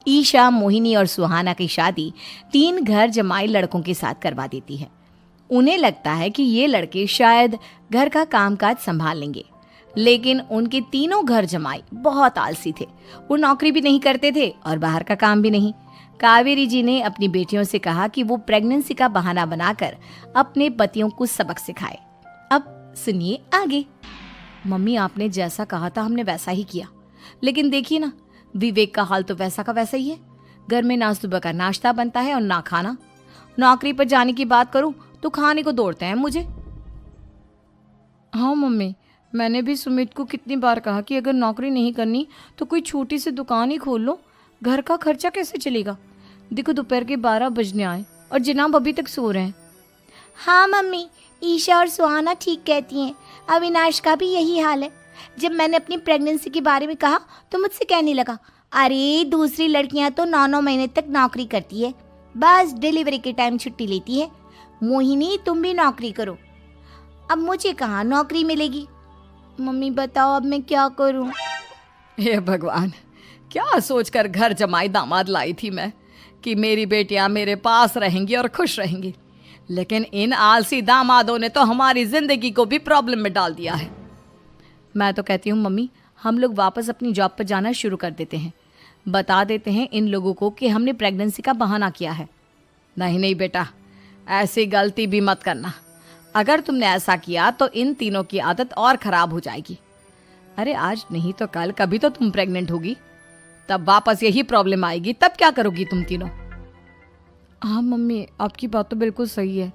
ईशा, मोहिनी और सुहाना की शादी 3 घर जमाई लड़कों के साथ करवा देती है। उन्हें लगता है कि ये लड़के शायद घर का कामकाज संभाल लेंगे, लेकिन उनके तीनों घर जमाई बहुत आलसी थे। वो नौकरी भी नहीं करते थे और बाहर का काम भी नहीं। कावेरी जी ने अपनी बेटियों से कहा कि वो प्रेगनेंसी का बहाना बनाकर अपने पतियों को सबक सिखाए। अब सुनिए आगे। मम्मी, आपने जैसा कहा था हमने वैसा ही किया, लेकिन देखिए ना, विवेक का हाल तो वैसा का वैसा ही है। घर में ना सुबह का नाश्ता बनता है और ना खाना। नौकरी पर जाने की बात करूं तो खाने को दौड़ते हैं मुझे। हाँ मम्मी, मैंने भी सुमित को कितनी बार कहा कि अगर नौकरी नहीं करनी तो कोई छोटी सी दुकान ही खोल लो, घर का खर्चा कैसे चलेगा। देखो दोपहर के 12 बजने आए और जनाब अभी तक सो रहे हैं। हाँ मम्मी, ईशा और सुहाना ठीक कहती हैं। अविनाश का भी यही हाल है। जब मैंने अपनी प्रेगनेंसी के बारे में कहा तो मुझसे कहने लगा, अरे दूसरी लड़कियां तो 9-9 महीने तक नौकरी करती है, बस डिलीवरी के टाइम छुट्टी लेती है। मोहिनी, तुम भी नौकरी करो। अब मुझे कहाँ नौकरी मिलेगी। मम्मी बताओ अब मैं क्या करूँ। हे भगवान, क्या सोचकर घर जमाई दामाद लाई थी मैं कि मेरी बेटियां मेरे पास रहेंगी और खुश रहेंगी, लेकिन इन आलसी दामादों ने तो हमारी जिंदगी को भी प्रॉब्लम में डाल दिया है। मैं तो कहती हूँ मम्मी, हम लोग वापस अपनी जॉब पर जाना शुरू कर देते हैं। बता देते हैं इन लोगों को कि हमने प्रेगनेंसी का बहाना किया है। नहीं नहीं बेटा, ऐसी गलती भी मत करना। अगर तुमने ऐसा किया तो इन तीनों की आदत और ख़राब हो जाएगी। अरे आज नहीं तो कल कभी तो तुम प्रेग्नेंट होगी, तब वापस यही प्रॉब्लम आएगी। तब क्या करोगी तुम तीनों। हाँ मम्मी, आपकी बात तो बिल्कुल सही है।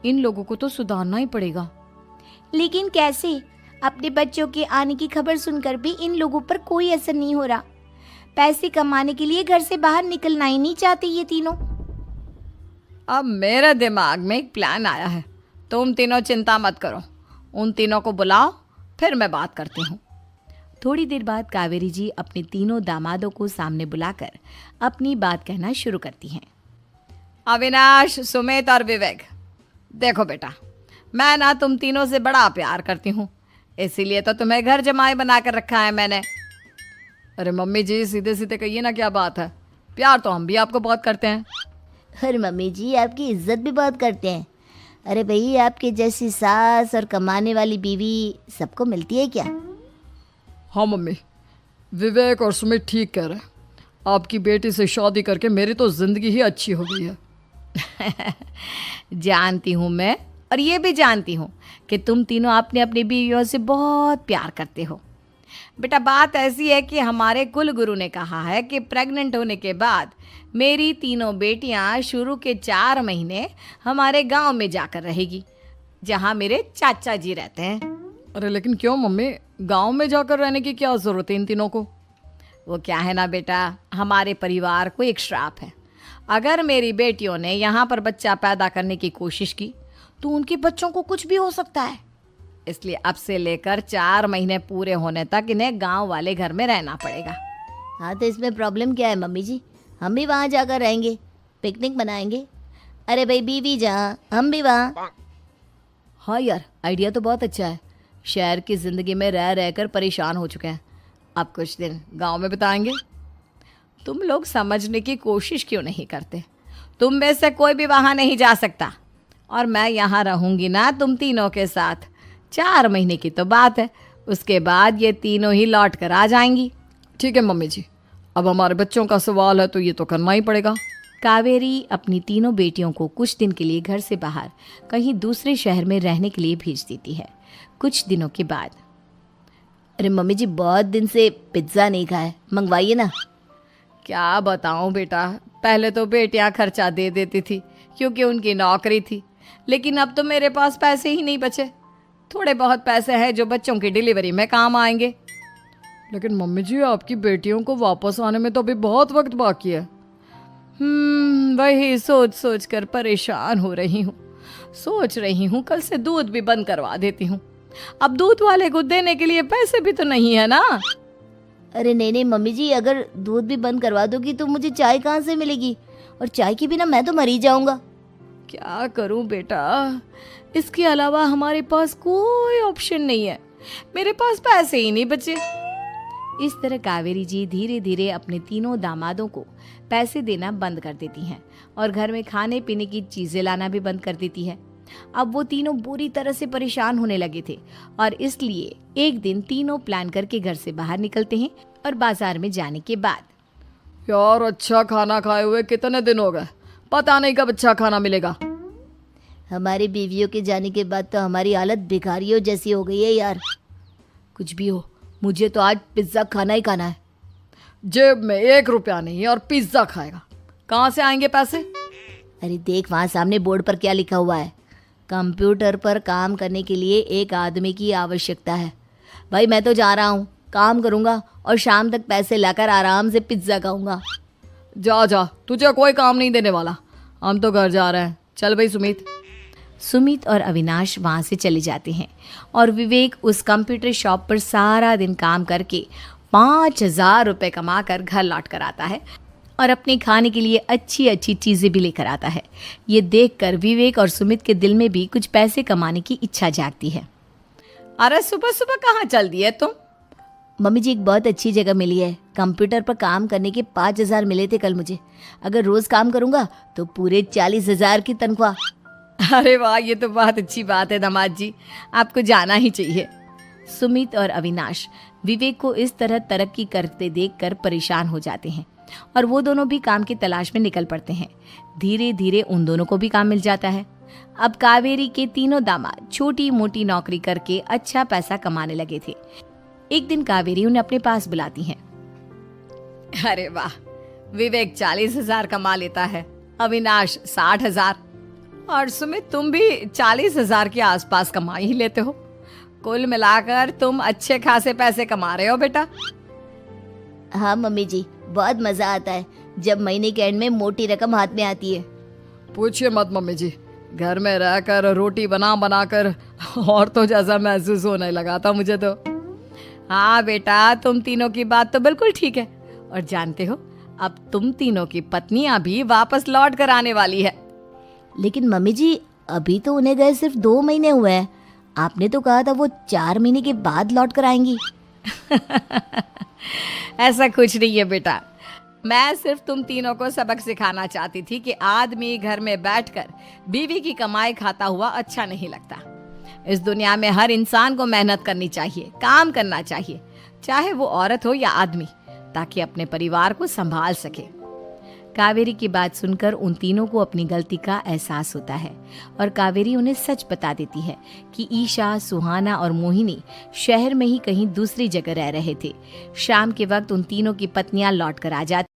इन लोगों को तो सुधारना ही पड़ेगा। लेकिन कैसे? अपने बच्चों के आने की खबर सुनकर भी इन लोगों पर कोई असर नहीं हो रहा। पैसे कमाने के लिए घर से बाहर निकलना ही नहीं चाहते ये तीनों। अब मेरे दिमाग में एक प्लान आया है। तुम तीनों चिंता मत करो, उन तीनों को बुलाओ, फिर मैं बात करती हूँ। थोड़ी देर बाद कावेरी जी अपने तीनों दामादों को सामने बुलाकर अपनी बात कहना शुरू करती हैं। अविनाश, सुमित और विवेक, देखो बेटा, मैं ना तुम तीनों से बड़ा प्यार करती हूँ, इसीलिए तो तुम्हें घर जमाई बना कर रखा है मैंने। अरे मम्मी जी, सीधे सीधे कहिए ना, क्या बात है। प्यार तो हम भी आपको बहुत करते हैं। अरे मम्मी जी, आपकी इज्जत भी बहुत करते हैं। अरे भाई, आपके जैसी सास और कमाने वाली बीवी सबको मिलती है क्या? हाँ मम्मी, विवेक और सुमित ठीक कह रहे हैं। आपकी बेटी से शादी करके मेरी तो ज़िंदगी ही अच्छी हो गई है। जानती हूँ मैं, और ये भी जानती हूँ कि तुम तीनों अपने अपनी बीवियों से बहुत प्यार करते हो। बेटा, बात ऐसी है कि हमारे कुल गुरु ने कहा है कि प्रेग्नेंट होने के बाद मेरी तीनों बेटियां शुरू के 4 महीने हमारे गांव में जाकर रहेगी, जहां मेरे चाचा जी रहते हैं। अरे लेकिन क्यों मम्मी, गांव में जाकर रहने की क्या ज़रूरत है इन तीनों को। वो क्या है ना बेटा, हमारे परिवार को एक श्राप है। अगर मेरी बेटियों ने यहाँ पर बच्चा पैदा करने की कोशिश की तो उनके बच्चों को कुछ भी हो सकता है। इसलिए अब से लेकर 4 महीने पूरे होने तक इन्हें गांव वाले घर में रहना पड़ेगा। हाँ तो इसमें प्रॉब्लम क्या है मम्मी जी, हम भी वहाँ जाकर रहेंगे, पिकनिक मनाएंगे। अरे भाई, बीवी जहाँ हम भी वहाँ। हाँ यार, आइडिया तो बहुत अच्छा है। शहर की ज़िंदगी में रह रहकर परेशान हो चुके हैं, अब कुछ दिन गांव में बिताएंगे। तुम लोग समझने की कोशिश क्यों नहीं करते। तुम में से कोई भी वहाँ नहीं जा सकता, और मैं यहाँ रहूँगी ना तुम तीनों के साथ। 4 महीने की तो बात है, उसके बाद ये तीनों ही लौट कर आ जाएंगी। ठीक है मम्मी जी, अब हमारे बच्चों का सवाल है तो ये तो करना ही पड़ेगा। कावेरी अपनी तीनों बेटियों को कुछ दिन के लिए घर से बाहर कहीं दूसरे शहर में रहने के लिए भेज देती है। कुछ दिनों के बाद, अरे मम्मी जी, बहुत दिन से पिज्ज़ा नहीं खाया, मंगवाइए ना। क्या बताऊं बेटा, पहले तो बेटियां खर्चा दे देती थी क्योंकि उनकी नौकरी थी, लेकिन अब तो मेरे पास पैसे ही नहीं बचे। थोड़े बहुत पैसे हैं जो बच्चों की डिलीवरी में काम आएंगे। लेकिन मम्मी जी, आपकी बेटियों को वापस आने में तो अभी बहुत वक्त बाकी है। वही सोच सोच कर परेशान हो रही हूँ। सोच रही हूँ कल से दूध भी बंद करवा देती हूँ। अब दूध वाले को देने के लिए पैसे भी तो नहीं है ना। अरे नहीं नहीं मम्मी जी, अगर दूध भी बंद करवा दोगी तो मुझे चाय कहाँ से मिलेगी, और चाय के बिना मैं तो मर ही जाऊंगा। क्या करूं बेटा, इसके अलावा हमारे पास कोई ऑप्शन नहीं है। मेरे पास पैसे ही नहीं बचे। इस तरह कावेरी जी धीरे धीरे अपने तीनों दामादों को पैसे देना बंद कर देती हैं और घर में खाने पीने की चीजें लाना भी बंद कर देती है। अब वो तीनों बुरी तरह से परेशान होने लगे थे और इसलिए एक दिन तीनों प्लान करके घर से बाहर निकलते हैं और बाजार में जाने के बाद यार अच्छा खाना खाए हुए कितने दिन हो गए, पता नहीं कब अच्छा खाना मिलेगा। हमारी बीवियों के जाने के बाद तो हमारी हालत भिखारियों जैसी हो गई है यार। कुछ भी हो, मुझे तो आज पिज्ज़ा खाना ही खाना है। जेब में 1 रुपया नहीं है और पिज्जा खाएगा, कहाँ से आएंगे पैसे? अरे देख वहाँ सामने बोर्ड पर क्या लिखा हुआ है, कंप्यूटर पर काम करने के लिए एक आदमी की आवश्यकता है। भाई मैं तो जा रहा हूँ, काम करूँगा और शाम तक पैसे लाकर आराम से पिज्ज़ा खाऊंगा। जा जा, तुझे कोई काम नहीं देने वाला, हम तो घर जा रहे हैं। चल भाई सुमित। सुमित और अविनाश वहाँ से चले जाते हैं और विवेक उस कंप्यूटर शॉप पर सारा दिन काम करके 5,000 रुपये कमा कर घर लौट कर आता है और अपने खाने के लिए अच्छी अच्छी चीज़ें भी लेकर आता है। ये देखकर विवेक और सुमित के दिल में भी कुछ पैसे कमाने की इच्छा जागती है। अरे सुबह सुबह कहाँ चल दिए तुम? मम्मी जी एक बहुत अच्छी जगह मिली है, कंप्यूटर पर काम करने के 5,000 मिले थे कल मुझे। अगर रोज़ काम करूँगा तो पूरे 40,000 की तनख्वाह। अरे वाह, ये तो बहुत अच्छी बात है दामाद जी, आपको जाना ही चाहिए। सुमित और अविनाश विवेक को इस तरह तरक्की करते देखकर परेशान हो जाते हैं और वो दोनों भी काम की तलाश में निकल पड़ते हैं। धीरे धीरे उन दोनों को भी काम मिल जाता है। अब कावेरी के तीनों दामाद छोटी मोटी नौकरी करके अच्छा पैसा कमाने लगे थे। एक दिन कावेरी उन्हें अपने पास बुलाती हैं। अरे वाह, विवेक 40,000 कमा लेता है, अविनाश 60,000 और सुमित तुम भी 40,000 के आसपास कमा ही लेते हो। कुल मिलाकर तुम अच्छे खासे पैसे कमा रहे हो बेटा। हाँ मम्मी जी, बहुत मज़ा आता है जब महीने के एंड में मोटी रकम हाथ में आती है। पूछिए मत मम्मी जी, घर में रहकर रोटी बना बना कर और तो जैसा महसूस होने लगा था मुझे तो। हाँ बेटा, तुम तीनों की बात तो बिल्कुल ठीक है और जानते हो अब तुम तीनों की पत्नियां भी वापस लौट कर आने वाली है। लेकिन मम्मी जी अभी तो उन्हें गए सिर्फ 2 महीने हुए हैं, आपने तो कहा था वो 4 महीने के बाद लौट कर आएंगी। ऐसा कुछ नहीं है बेटा, मैं सिर्फ तुम तीनों को सबक सिखाना चाहती थी कि आदमी घर में बैठकर बीवी की कमाई खाता हुआ अच्छा नहीं लगता। इस दुनिया में हर इंसान को मेहनत करनी चाहिए, काम करना चाहिए, चाहे वो औरत हो या आदमी, ताकि अपने परिवार को संभाल सके। कावेरी की बात सुनकर उन तीनों को अपनी गलती का एहसास होता है और कावेरी उन्हें सच बता देती है कि ईशा, सुहाना और मोहिनी शहर में ही कहीं दूसरी जगह रह रहे थे। शाम के वक्त उन तीनों की पत्नियां लौट कर आ जाती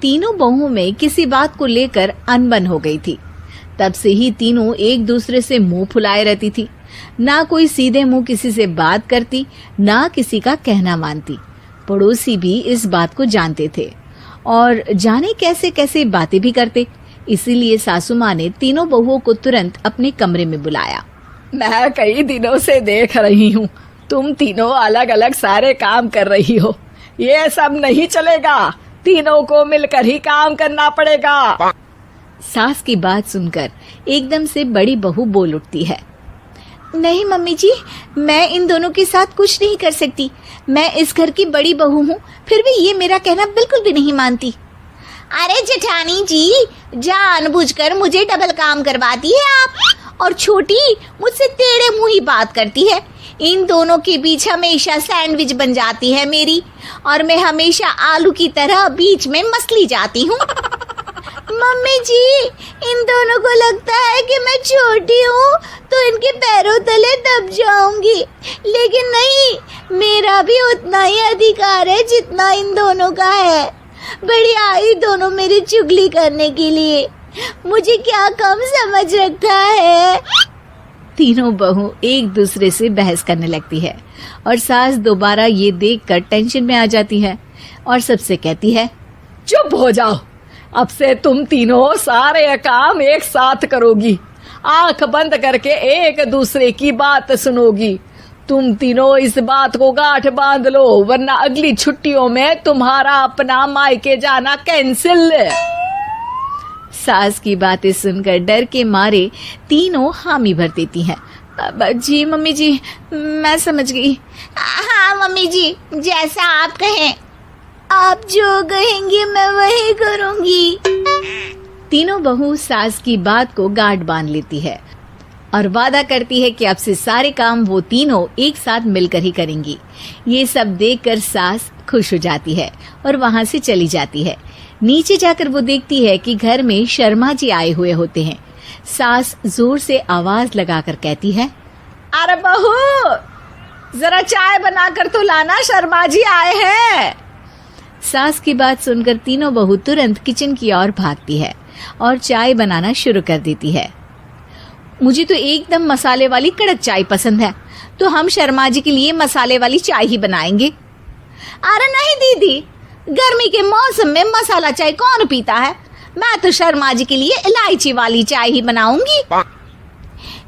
तीनों बहुओं में किसी बात को लेकर अनबन हो गई थी। तब से ही तीनों एक दूसरे से मुंह फुलाए रहती थी। ना कोई सीधे मुंह किसी से बात करती, ना किसी का कहना मानती। पड़ोसी भी इस बात को जानते थे और जाने कैसे कैसे बातें भी करते। इसीलिए सासू माँ ने तीनों बहुओं को तुरंत अपने कमरे में बुलाया। मैं कई दिनों से देख रही हूँ तुम तीनों अलग अलग सारे काम कर रही हो। ये सब नहीं चलेगा, तीनों को मिलकर ही काम करना पड़ेगा। सास की बात सुनकर एकदम से बड़ी बहू बोल उठती है। नहीं मम्मी जी, मैं इन दोनों के साथ कुछ नहीं कर सकती। मैं इस घर की बड़ी बहू हूँ, फिर भी ये मेरा कहना बिल्कुल भी नहीं मानती। अरे जेठानी जी, जानबूझकर मुझे डबल काम करवाती है आप। और छोटी मुझसे टेढ़े मुंह ही बात करती है। इन दोनों के बीच हमेशा सैंडविच बन जाती है मेरी, और मैं हमेशा आलू की तरह बीच में मसली जाती हूँ। मम्मी जी, इन दोनों को लगता है कि मैं छोटी हूँ तो इनके पैरों तले दब जाऊंगी, लेकिन नहीं, मेरा भी उतना ही अधिकार है जितना इन दोनों का है। बड़ी आई दोनों मेरी चुगली करने के लिए, मुझे क्या कम समझ रखा है। तीनों बहू एक दूसरे से बहस करने लगती है और सास दोबारा ये देखकर टेंशन में आ जाती है और सबसे कहती है, चुप हो जाओ, अब से तुम तीनों सारे काम एक साथ करोगी। आंख बंद करके एक दूसरे की बात सुनोगी। तुम तीनों इस बात को गांठ बांध लो, वरना अगली छुट्टियों में तुम्हारा अपना मायके जाना कैंसिल। सास की बातें सुनकर डर के मारे तीनों हामी भर देती हैं। जी मम्मी जी, मैं समझ गई। हाँ मम्मी जी, जैसा आप कहें। आप जो कहेंगी मैं वही करूंगी। तीनों बहू सास की बात को गांठ बांध लेती है और वादा करती है कि अब से सारे काम वो तीनों एक साथ मिलकर ही करेंगी। ये सब देखकर सास खुश हो जाती है और वहाँ से चली जाती है। नीचे जाकर वो देखती है कि घर में शर्मा जी आए हुए होते हैं। सास जोर से आवाज लगाकर कहती है, अरे बहू, जरा चाय बनाकर तो लाना, शर्मा जी आए हैं। सास की बात सुनकर तीनों बहू तुरंत किचन की ओर भागती है और चाय बनाना शुरू कर देती है। मुझे तो एकदम मसाले वाली कड़क चाय पसंद है, तो हम शर्मा जी के लिए मसाले वाली चाय ही बनाएंगे। अरे नहीं दीदी, गर्मी के मौसम में मसाला चाय कौन पीता है? मैं तो शर्मा जी के लिए इलायची वाली चाय ही बनाऊंगी।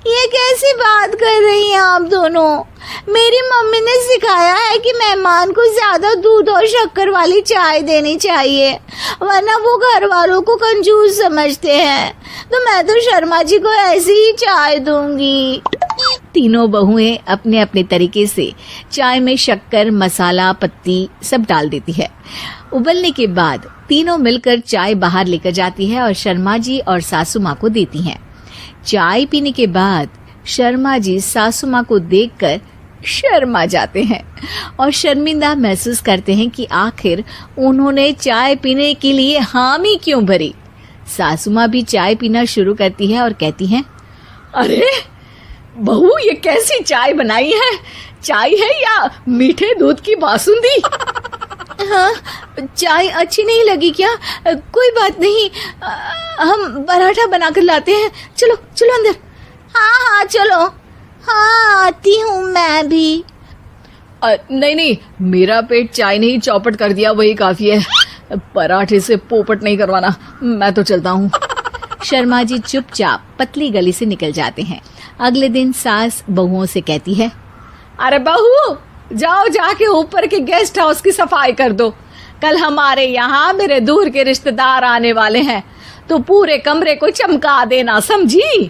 ये कैसी बात कर रही हैं आप दोनों? मेरी मम्मी ने सिखाया है कि मेहमान को ज्यादा दूध और शक्कर वाली चाय देनी चाहिए, वरना वो घर वालों को कंजूस समझते हैं। तो मैं तो शर्मा जी को ऐसी ही चाय दूंगी। तीनों बहुएं अपने अपने तरीके से चाय में शक्कर, मसाला, पत्ती सब डाल देती है। उबलने के बाद तीनों मिलकर चाय बाहर लेकर जाती है और शर्मा जी और सासू माँ को देती हैं। चाय पीने के बाद शर्मा जी सासू माँ को देखकर शर्मा जाते हैं और शर्मिंदा महसूस करते हैं कि आखिर उन्होंने चाय पीने के लिए हामी क्यों भरी। सासू माँ भी चाय पीना शुरू करती है और कहती हैं, अरे बहू, ये कैसी चाय बनाई है? चाय है या मीठे दूध की बासुंदी? हाँ, चाय अच्छी नहीं लगी क्या? कोई बात नहीं, हम पराठा बनाकर लाते हैं। चलो चलो अंदर। हाँ हाँ चलो। हाँ आती हूँ मैं भी। नहीं नहीं, मेरा पेट चाय ने ही चौपट कर दिया, वही काफी है। पराठे से पोपट नहीं करवाना, मैं तो चलता हूँ। शर्मा जी चुपचाप पतली गली से निकल जाते हैं। अगले दिन सास बहुओं से कहती है, अरे बहू, जाओ जाके ऊपर के गेस्ट हाउस की सफाई कर दो। कल हमारे यहाँ मेरे दूर के रिश्तेदार आने वाले हैं, तो पूरे कमरे को चमका देना, समझी?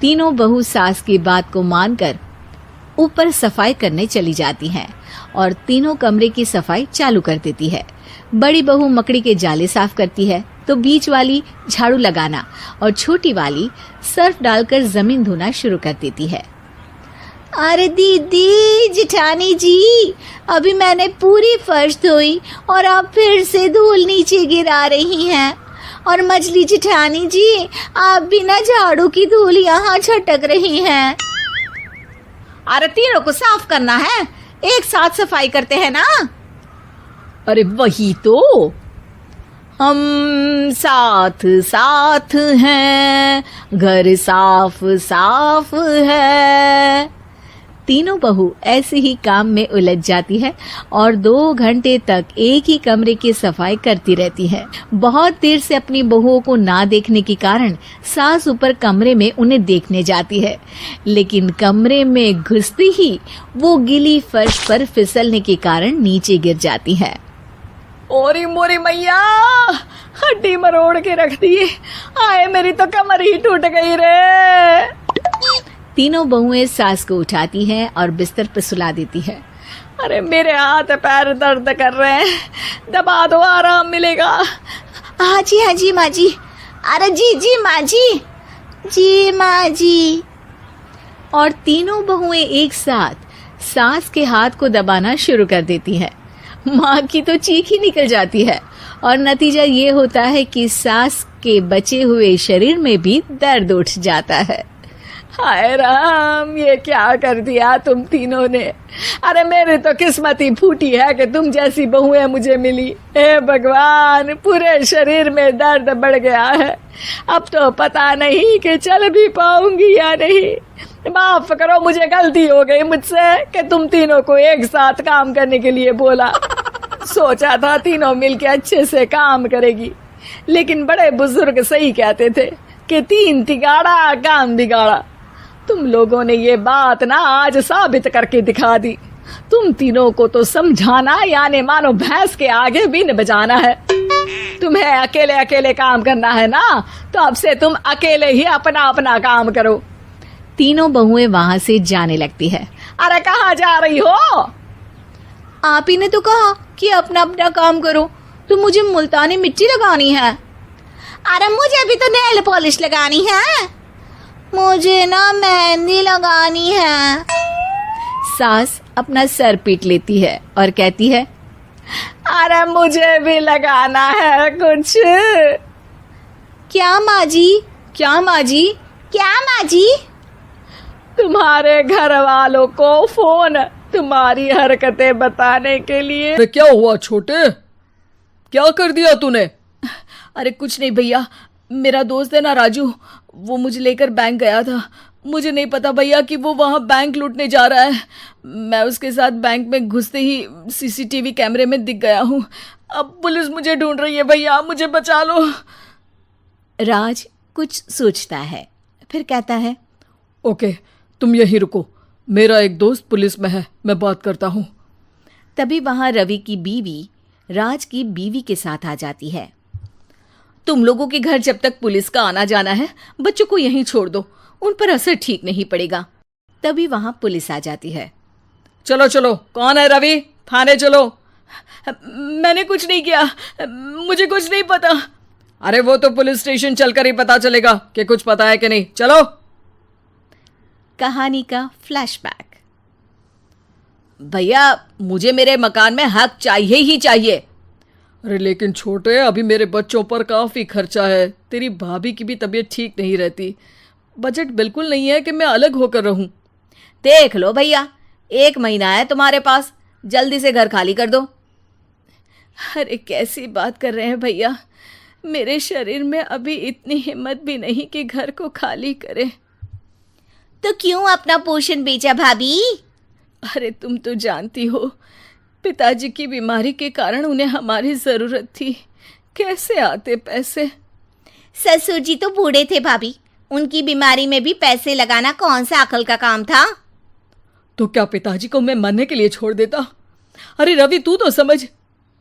तीनों बहू सास की बात को मानकर ऊपर सफाई करने चली जाती हैं और तीनों कमरे की सफाई चालू कर देती है। बड़ी बहू मकड़ी के जाले साफ करती है, तो बीच वाली झाड़ू लगाना और छोटी वाली सर्फ डालकर जमीन धोना शुरू कर देती है। अरे दीदी, जेठानी जी, अभी मैंने पूरी फर्श धोई और आप फिर से धूल नीचे गिरा रही हैं। और मछली जेठानी जी, आप बिना झाड़ू की धूल यहाँ छटक रही हैं। अरे तीनों को साफ करना है, एक साथ सफाई करते हैं ना। अरे वही तो। हम साथ साथ हैं, घर साफ साफ है। तीनों बहू ऐसे ही काम में उलझ जाती है और 2 घंटे तक एक ही कमरे की सफाई करती रहती है। बहुत देर से अपनी बहुओं को ना देखने के कारण सास ऊपर कमरे में उन्हें देखने जाती है, लेकिन कमरे में घुसते ही वो गीली फर्श पर फिसलने के कारण नीचे गिर जाती है। ओरी मोरी मैया, हड्डी मरोड़ के रख दी। आए मेरी तो कमर ही टूट गई रे। तीनों बहुएं सास को उठाती हैं और बिस्तर पर सुला देती है। अरे मेरे हाथ पैर दर्द कर रहे हैं, दबा दो, आराम मिलेगा। हाँ जी माँ जी। अरे जी माँ जी माँ जी। और तीनों बहुएं एक साथ सास के हाथ को दबाना शुरू कर देती हैं। माँ की तो चीख ही निकल जाती है और नतीजा ये होता है कि सास के बचे हुए शरीर में भी दर्द उठ जाता है। हाय राम, ये क्या कर दिया तुम तीनों ने। अरे मेरी तो किस्मत ही फूटी है कि तुम जैसी बहुएं मुझे मिली। हे भगवान, पूरे शरीर में दर्द बढ़ गया है। अब तो पता नहीं कि चल भी पाऊंगी या नहीं। माफ करो, मुझे गलती हो गई मुझसे कि तुम तीनों को एक साथ काम करने के लिए बोला। सोचा था तीनों मिलके अच्छे से काम करेगी, लेकिन बड़े बुजुर्ग सही कहते थे कि 3 तिगाड़ा काम बिगाड़ा। तुम लोगों ने ये बात ना आज साबित करके दिखा दी। तुम तीनों को तो समझाना यानी मानो भैंस के आगे बीन बजाना है। तुम्हें अकेले अकेले काम करना है ना, तो अब से तुम अकेले ही अपना अपना काम करो। तीनों बहुएं वहां से जाने लगती है। अरे कहाँ जा रही हो? आप ही ने तो कहा कि अपना अपना काम करो, तो मुझे मुल्तानी मिट्टी लगानी है। अरे मुझे भी तो नेल पॉलिश लगानी है। मुझे ना मेहंदी लगानी है। सास अपना सर पीट लेती है और कहती है, अरे मुझे भी लगाना है कुछ। क्या माँ जी? क्या माँ जी? क्या माँ जी? तुम्हारे घर वालों को फोन तुम्हारी हरकतें बताने के लिए। अरे क्या हुआ छोटे, क्या कर दिया तूने? अरे कुछ नहीं भैया, मेरा दोस्त है ना राजू, वो मुझे लेकर बैंक गया था। मुझे नहीं पता भैया कि वो वहाँ बैंक लूटने जा रहा है। मैं उसके साथ बैंक में घुसते ही सीसीटीवी कैमरे में दिख गया हूँ। अब पुलिस मुझे ढूंढ रही है भैया, मुझे बचा लो। राज कुछ सोचता है, फिर कहता है, ओके, तुम यहीं रुको, मेरा एक दोस्त पुलिस में है, मैं बात करता हूँ। तभी वहां रवि की बीवी राज की बीवी के साथ आ जाती है। तुम लोगों के घर जब तक पुलिस का आना जाना है, बच्चों को यहीं छोड़ दो, उन पर असर ठीक नहीं पड़ेगा। तभी वहां पुलिस आ जाती है। चलो चलो, कौन है रवि, थाने चलो। मैंने कुछ नहीं किया, मुझे कुछ नहीं पता। अरे वो तो पुलिस स्टेशन चलकर ही पता चलेगा कि कुछ पता है कि नहीं। चलो। कहानी का फ्लैशबैक। भैया मुझे मेरे मकान में हक चाहिए ही चाहिए। अरे लेकिन छोटे, अभी मेरे बच्चों पर काफ़ी खर्चा है, तेरी भाभी की भी तबीयत ठीक नहीं रहती, बजट बिल्कुल नहीं है कि मैं अलग होकर रहूं। देख लो भैया, 1 महीना है तुम्हारे पास, जल्दी से घर खाली कर दो। अरे कैसी बात कर रहे हैं भैया, मेरे शरीर में अभी इतनी हिम्मत भी नहीं कि घर को खाली करे। तो क्यों अपना पोषण बेचा भाभी? अरे तुम तो जानती हो, पिताजी की बीमारी के कारण उन्हें हमारी ज़रूरत थी, कैसे आते पैसे। ससुर जी तो बूढ़े थे भाभी, उनकी बीमारी में भी पैसे लगाना कौन सा अकल का काम था? तो क्या पिताजी को मैं मरने के लिए छोड़ देता? अरे रवि, तू तो समझ,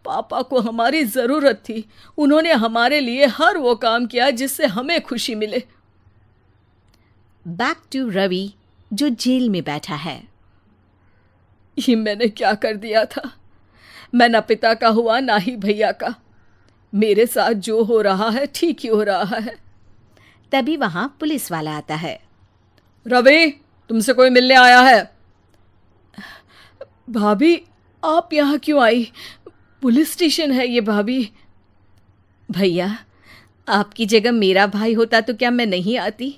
पापा को हमारी ज़रूरत थी, उन्होंने हमारे लिए हर वो काम किया जिससे हमें खुशी मिले। बैक टू रवि जो जेल में बैठा है। ये मैंने क्या कर दिया था? मैं ना पिता का हुआ ना ही भैया का। मेरे साथ जो हो रहा है ठीक ही हो रहा है। तभी वहां पुलिस वाला आता है। रवि, तुमसे कोई मिलने आया है। भाभी आप यहाँ क्यों आई? पुलिस स्टेशन है ये भाभी। भैया आपकी जगह मेरा भाई होता तो क्या मैं नहीं आती?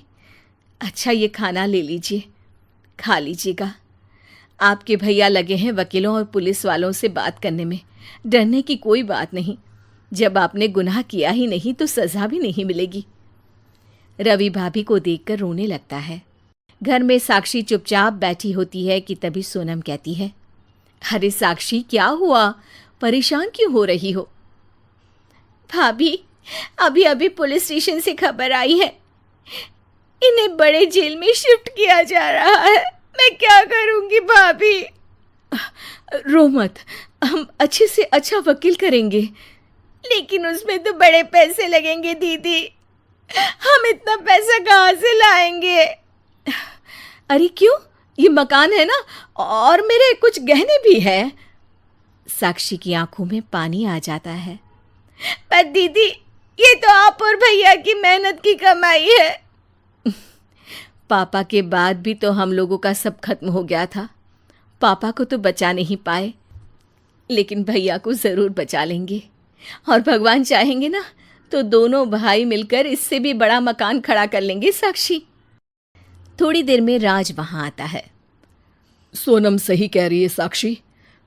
अच्छा ये खाना ले लीजिए, खा लीजिएगा। आपके भैया लगे हैं वकीलों और पुलिस वालों से बात करने में, डरने की कोई बात नहीं। जब आपने गुनाह किया ही नहीं तो सजा भी नहीं मिलेगी। रवि भाभी को देखकर रोने लगता है। घर में साक्षी चुपचाप बैठी होती है कि तभी सोनम कहती है, अरे साक्षी, क्या हुआ? परेशान क्यों हो रही हो? भाभी, अभी अभी पुलिस स्टेशन से खबर आई है, इन्हें बड़े जेल में शिफ्ट किया जा रहा है। मैं क्या करूंगी भाभी? रो मत, हम अच्छे से अच्छा वकील करेंगे। लेकिन उसमें तो बड़े पैसे लगेंगे दीदी, हम इतना पैसा कहाँ से लाएंगे? अरे क्यों, ये मकान है ना, और मेरे कुछ गहने भी है। साक्षी की आंखों में पानी आ जाता है। पर दीदी, ये तो आप और भैया की मेहनत की कमाई है। पापा के बाद भी तो हम लोगों का सब खत्म हो गया था। पापा को तो बचा नहीं पाए, लेकिन भैया को ज़रूर बचा लेंगे। और भगवान चाहेंगे ना तो दोनों भाई मिलकर इससे भी बड़ा मकान खड़ा कर लेंगे साक्षी। थोड़ी देर में राज वहाँ आता है। सोनम सही कह रही है साक्षी,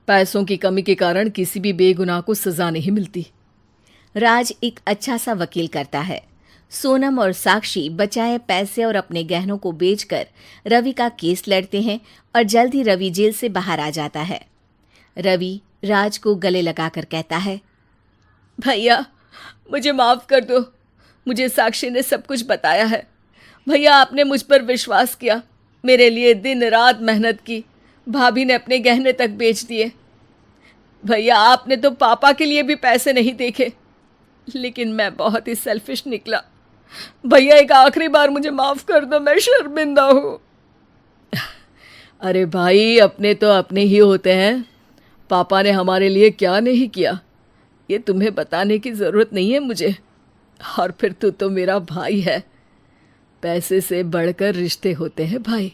पैसों की कमी के कारण किसी भी बेगुनाह को सजा नहीं मिलती। राज एक अच्छा सा वकील करता है। सोनम और साक्षी बचाए पैसे और अपने गहनों को बेचकर रवि का केस लड़ते हैं और जल्द ही रवि जेल से बाहर आ जाता है। रवि राज को गले लगाकर कहता है, भैया मुझे माफ़ कर दो, मुझे साक्षी ने सब कुछ बताया है। भैया, आपने मुझ पर विश्वास किया, मेरे लिए दिन रात मेहनत की, भाभी ने अपने गहने तक बेच दिए। भैया, आपने तो पापा के लिए भी पैसे नहीं देखे, लेकिन मैं बहुत ही सेल्फिश निकला। भैया, एक आखिरी बार मुझे माफ़ कर दो, मैं शर्मिंदा हूँ। अरे भाई, अपने तो अपने ही होते हैं। पापा ने हमारे लिए क्या नहीं किया, ये तुम्हें बताने की ज़रूरत नहीं है मुझे। और फिर तू तो मेरा भाई है। पैसे से बढ़कर रिश्ते होते हैं भाई।